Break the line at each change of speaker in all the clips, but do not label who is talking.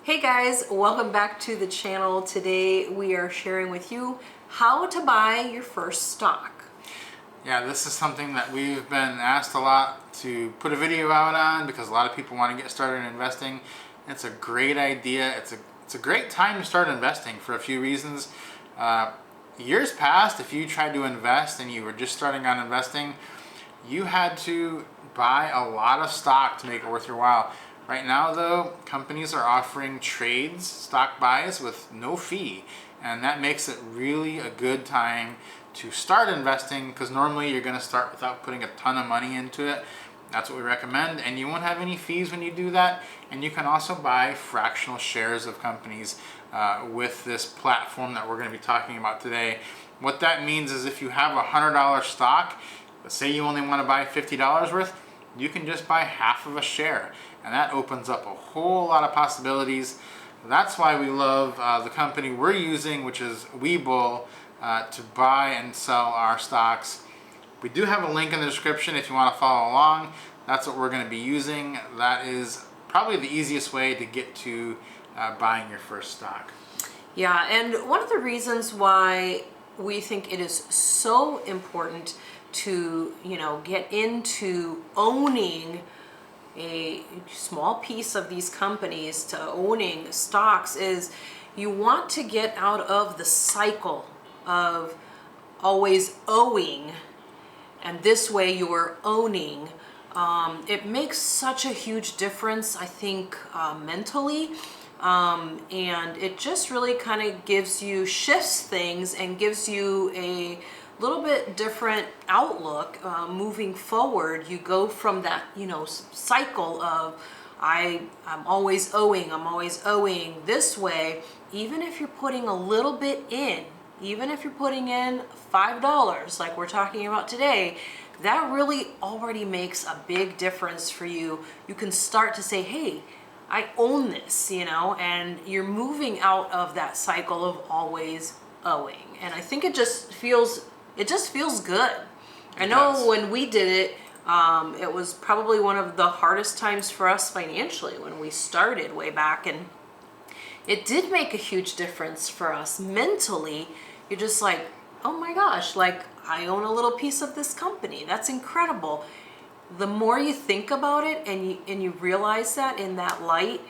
Hey guys, welcome back to the channel. Today we are sharing with you how to buy your first stock.
Yeah, this is something that we've been asked a lot to put a video out on because a lot of people want to get started in investing. It's a great idea. It's a great time to start investing for a few reasons. Years past, if you tried to invest and you were just starting on investing, you had to buy a lot of stock to make it worth your while. Right now though, companies are offering trades, stock buys with no fee, and that makes it really a good time to start investing because normally you're going to start without putting a ton of money into it. That's what we recommend, and you won't have any fees when you do that, and you can also buy fractional shares of companies with this platform that we're going to be talking about today. What that means is if you have a $100 stock, let's say you only want to buy $50 worth, you can just buy half of a share, and that opens up a whole lot of possibilities. That's why we love the company we're using, which is WeBull, to buy and sell our stocks. We do have a link in the description if you want to follow along. That's what we're going to be using. That is probably the easiest way to get to buying your first stock.
Yeah, and one of the reasons why we think it is so important to, get into owning a small piece of these companies, to owning stocks, is you want to get out of the cycle of always owing, and this way you're owning. It makes such a huge difference, I think, mentally, and it just really kind of shifts things and gives you a little bit different outlook moving forward. You go from that, cycle of I'm always owing. This way, even if you're putting a little bit in, even if you're putting in $5 like we're talking about today, that really already makes a big difference for you. You can start to say, hey, I own this, and you're moving out of that cycle of always owing. And I think it just feels good. I know when we did it, it was probably one of the hardest times for us financially when we started way back, and it did make a huge difference for us mentally. You're just like, oh my gosh, like I own a little piece of this company. That's incredible. The more you think about it and you realize that in that light,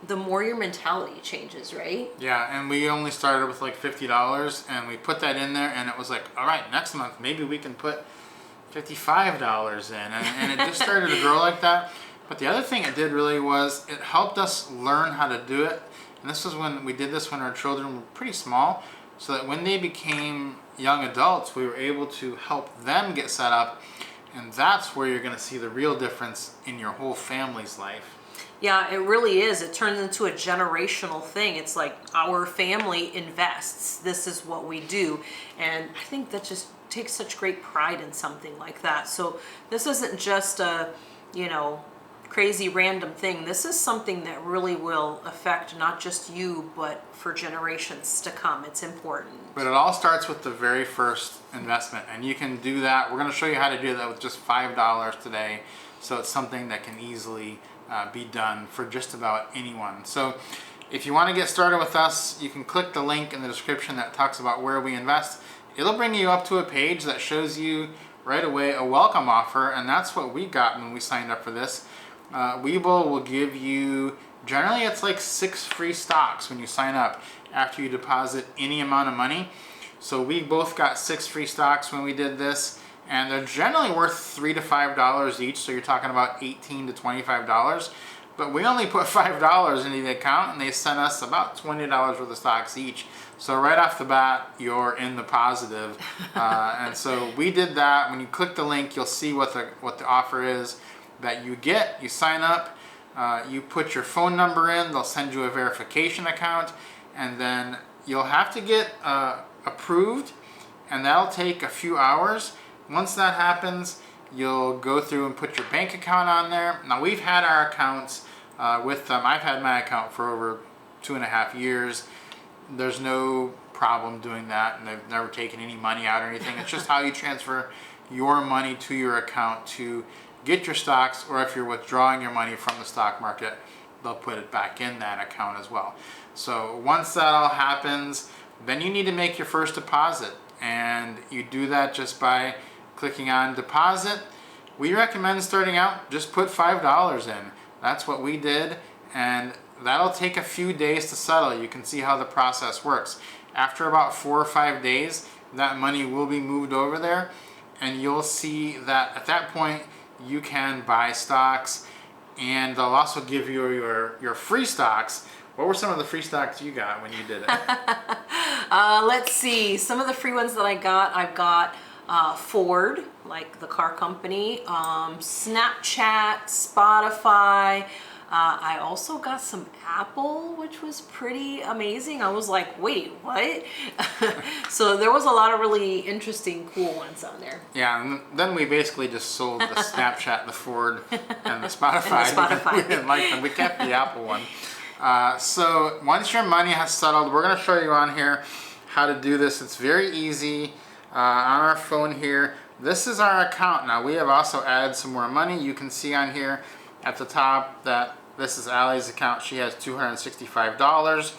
the more your mentality changes, right?
Yeah, and we only started with like $50, and we put that in there, and it was like, all right, next month maybe we can put $55 in, and it just started to grow like that. But the other thing it did really was it helped us learn how to do it, and this was when we did this when our children were pretty small, so that when they became young adults, we were able to help them get set up, and that's where you're going to see the real difference in your whole family's life.
Yeah, it really is. It turns into a generational thing. It's like our family invests. This is what we do. And I think that just takes such great pride in something like that. So this isn't just a, crazy random thing. This is something that really will affect not just you, but for generations to come. It's important.
But it all starts with the very first investment, and you can do that. We're going to show you how to do that with just $5 today. So it's something that can easily be done for just about anyone. So if you want to get started with us, you can click the link in the description that talks about where we invest. It'll bring you up to a page that shows you right away a welcome offer, and that's what we got when we signed up for this. WeBull will give you, generally it's like 6 free stocks when you sign up after you deposit any amount of money. So we both got 6 free stocks when we did this, and they're generally worth $3 to $5 each, so you're talking about $18 to $25. But we only put $5 into the account, and they sent us about $20 worth of stocks each. So right off the bat, you're in the positive. And so we did that. When you click the link, you'll see what the offer is that you get. You sign up, you put your phone number in, they'll send you a verification account, and then you'll have to get approved, and that'll take a few hours. Once that happens, you'll go through and put your bank account on there. Now we've had our accounts with them. I've had my account for over 2.5 years. There's no problem doing that, and they've never taken any money out or anything. It's just how you transfer your money to your account to get your stocks, or if you're withdrawing your money from the stock market, they'll put it back in that account as well. So once that all happens, then you need to make your first deposit, and you do that just by clicking on deposit. We recommend starting out, just put $5 in. That's what we did, and that'll take a few days to settle. You can see how the process works. After about 4 or 5 days, that money will be moved over there, and you'll see that at that point you can buy stocks, and they'll also give you your free stocks. What were some of the free stocks you got when you did it?
Let's see, some of the free ones that I've got Ford, like the car company, Snapchat, Spotify. I also got some Apple, which was pretty amazing. I was like, wait, what? So there was a lot of really interesting, cool ones on there.
Yeah, and then we basically just sold the Snapchat, the Ford, and the Spotify.
And the Spotify.
We didn't like them. We kept the Apple one. So once your money has settled, we're going to show you on here how to do this. It's very easy on our phone here. This is our account. Now we have also added some more money. You can see on here at the top that this is Allie's account. She has $265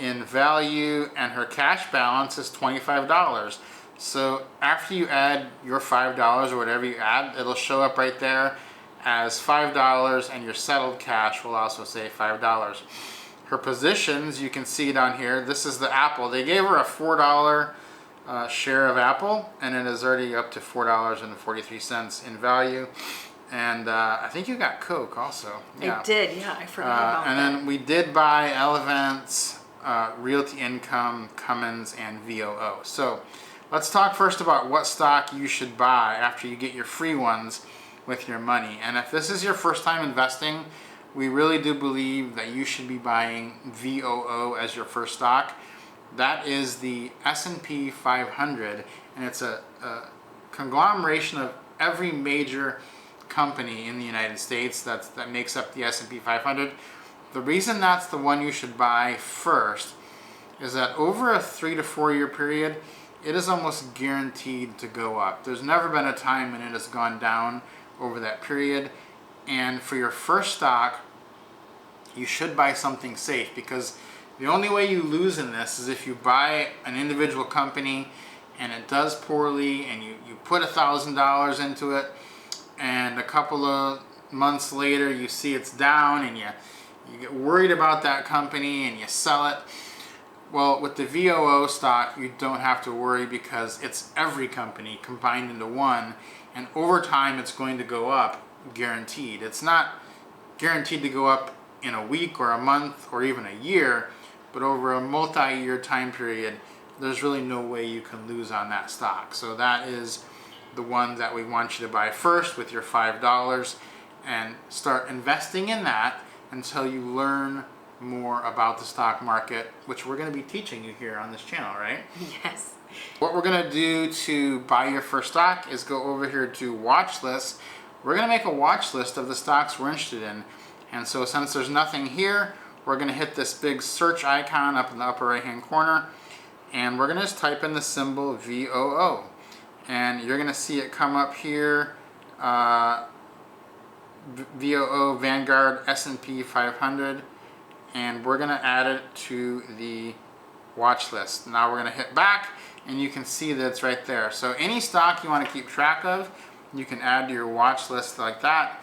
in value, and her cash balance is $25. So after you add your $5 or whatever you add, it'll show up right there as $5, and your settled cash will also say $5. Her positions, you can see down here, this is the Apple. They gave her a $4 share of Apple, and it is already up to $4.43 in value. And I think you got Coke also.
Yeah. I did, yeah, I forgot about
and
that.
then we did buy Elevance, Realty Income, Cummins, and VOO. So let's talk first about what stock you should buy after you get your free ones with your money. And if this is your first time investing, we really do believe that you should be buying VOO as your first stock. That is the S&P 500, and it's a conglomeration of every major company in the United States that makes up the S&P 500. The reason that's the one you should buy first is that over a 3 to 4 year period, it is almost guaranteed to go up. There's never been a time when it has gone down over that period. And for your first stock, you should buy something safe, because the only way you lose in this is if you buy an individual company and it does poorly, and you put $1,000 into it, and a couple of months later you see it's down, and you get worried about that company and you sell it. Well, with the VOO stock, you don't have to worry, because it's every company combined into one, and over time it's going to go up, guaranteed. It's not guaranteed to go up in a week or a month or even a year, but over a multi-year time period, there's really no way you can lose on that stock. So that is the one that we want you to buy first with your $5, and start investing in that until you learn more about the stock market, which we're going to be teaching you here on this channel, right?
Yes.
What we're going to do to buy your first stock is go over here to watch list. We're going to make a watch list of the stocks we're interested in. And so since there's nothing here, we're going to hit this big search icon up in the upper right hand corner, and we're going to just type in the symbol VOO, and you're going to see it come up here, VOO Vanguard S&P 500, and we're going to add it to the watch list. Now we're going to hit back, and you can see that it's right there. So any stock you want to keep track of, you can add to your watch list like that.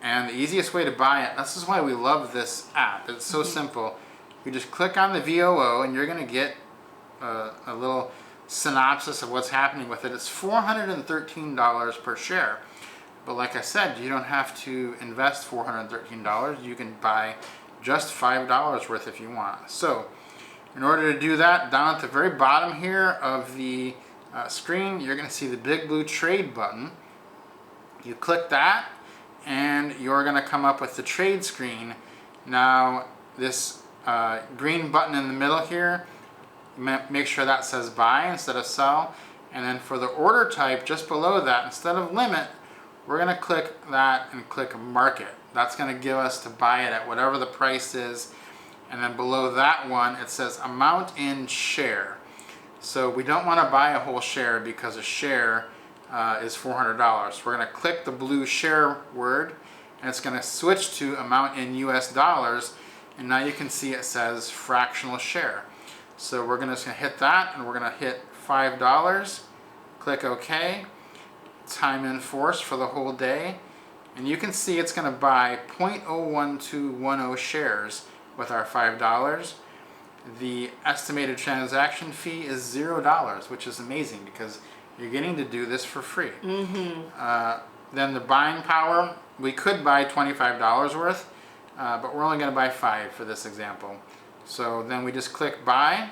And the easiest way to buy it, this is why we love this app. It's so simple. You just click on the VOO, and you're going to get a little synopsis of what's happening with it. It's $413 per share. But like I said, you don't have to invest $413. You can buy just $5 worth if you want. So in order to do that, down at the very bottom here of the screen, you're going to see the big blue trade button. You click that, and you're going to come up with the trade screen. Now this green button in the middle here, make sure that says buy instead of sell. And then for the order type, just below that, instead of limit, we're going to click that and click market. That's going to give us to buy it at whatever the price is. And then below that one, it says amount in share. So we don't want to buy a whole share, because a share is $400. We're going to click the blue share word, and it's going to switch to amount in US dollars, and now you can see it says fractional share. So we're going to hit that, and we're going to hit $5, click OK, time in force for the whole day, and you can see it's going to buy 0.01210 shares with our $5. The estimated transaction fee is $0, which is amazing because you're getting to do this for free. Then the buying power, we could buy $25 worth, but we're only going to buy 5 for this example. So then we just click buy.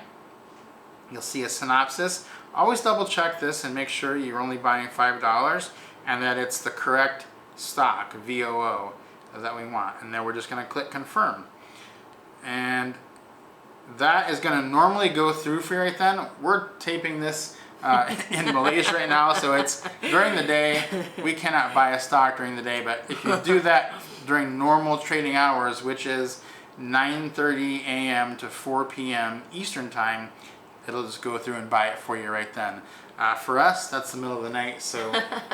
You'll see a synopsis. Always double check this and make sure you're only buying $5 and that it's the correct stock, VOO, that we want. And then we're just going to click confirm. And that is going to normally go through for you right then. We're taping this in Malaysia right now, so it's during the day. We cannot buy a stock during the day, but if you do that during normal trading hours, which is 9:30 a.m. to 4 p.m. Eastern time, it'll just go through and buy it for you right then. For us, that's the middle of the night, so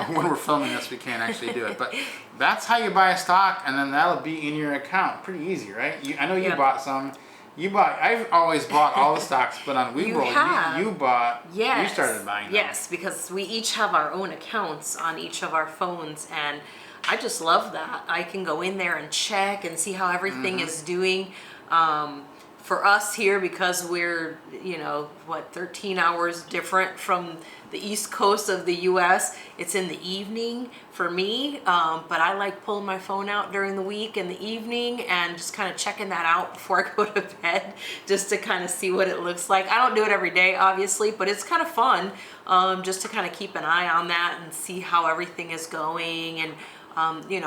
when we're filming this, we can't actually do it. But that's how you buy a stock, and then that'll be in your account. Pretty easy, right? I know you bought some. I've always bought all the stocks, but on WeBull, you bought, you started buying them.
Yes, because we each have our own accounts on each of our phones, and I just love that. I can go in there and check and see how everything is doing. For us here, because we're, 13 hours different from the East Coast of the U.S., it's in the evening for me, but I like pulling my phone out during the week in the evening and just kind of checking that out before I go to bed, just to kind of see what it looks like. I don't do it every day, obviously, but it's kind of fun just to kind of keep an eye on that and see how everything is going. And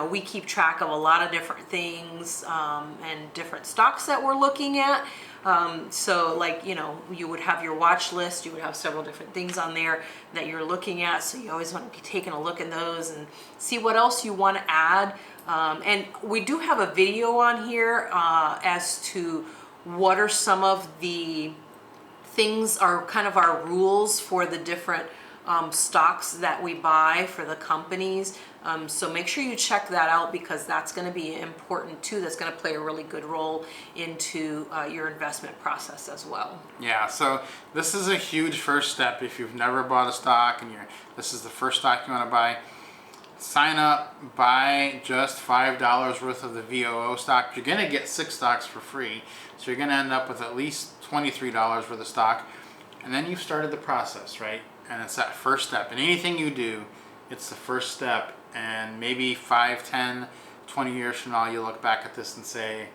we keep track of a lot of different things and different stocks that we're looking at. So like, you would have your watch list, you would have several different things on there that you're looking at. So you always want to be taking a look at those and see what else you want to add. And we do have a video on here as to what are some of the things, are kind of our rules for the different stocks that we buy for the companies. So make sure you check that out, because that's going to be important too. That's going to play a really good role into your investment process as well.
Yeah, so this is a huge first step. If you've never bought a stock and this is the first stock you want to buy, sign up, buy just $5 worth of the VOO stock. You're going to get 6 stocks for free, so you're going to end up with at least $23 worth of stock, and then you've started the process, right? And it's that first step. And anything you do, it's the first step. And maybe 5, 10, 20 years from now, you'll look back at this and say,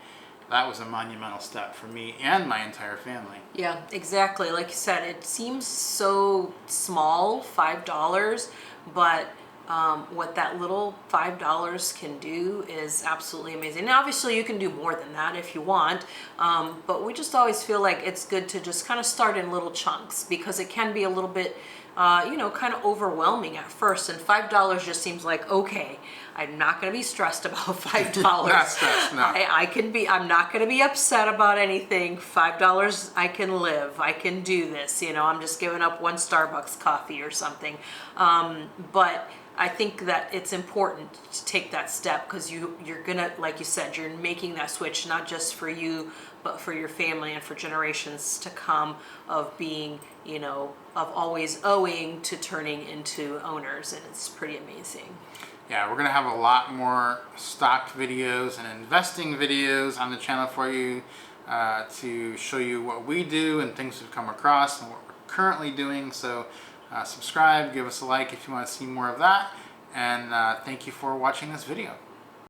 that was a monumental step for me and my entire family.
Yeah, exactly. Like you said, it seems so small, $5, but what that little $5 can do is absolutely amazing. And obviously you can do more than that if you want, but we just always feel like it's good to just kind of start in little chunks, because it can be a little bit kind of overwhelming at first, and $5 just seems like, okay, I'm not going to be stressed about $5.
Not stressed, no.
I'm not going to be upset about anything. $5, I can live. I can do this. I'm just giving up one Starbucks coffee or something. But I think that it's important to take that step, because you're gonna, like you said, you're making that switch not just for you, but for your family and for generations to come, of being, of always owing to turning into owners, and it's pretty amazing.
Yeah, we're gonna have a lot more stock videos and investing videos on the channel for you to show you what we do and things we've come across and what we're currently doing. So subscribe, give us a like if you want to see more of that, and thank you for watching this video.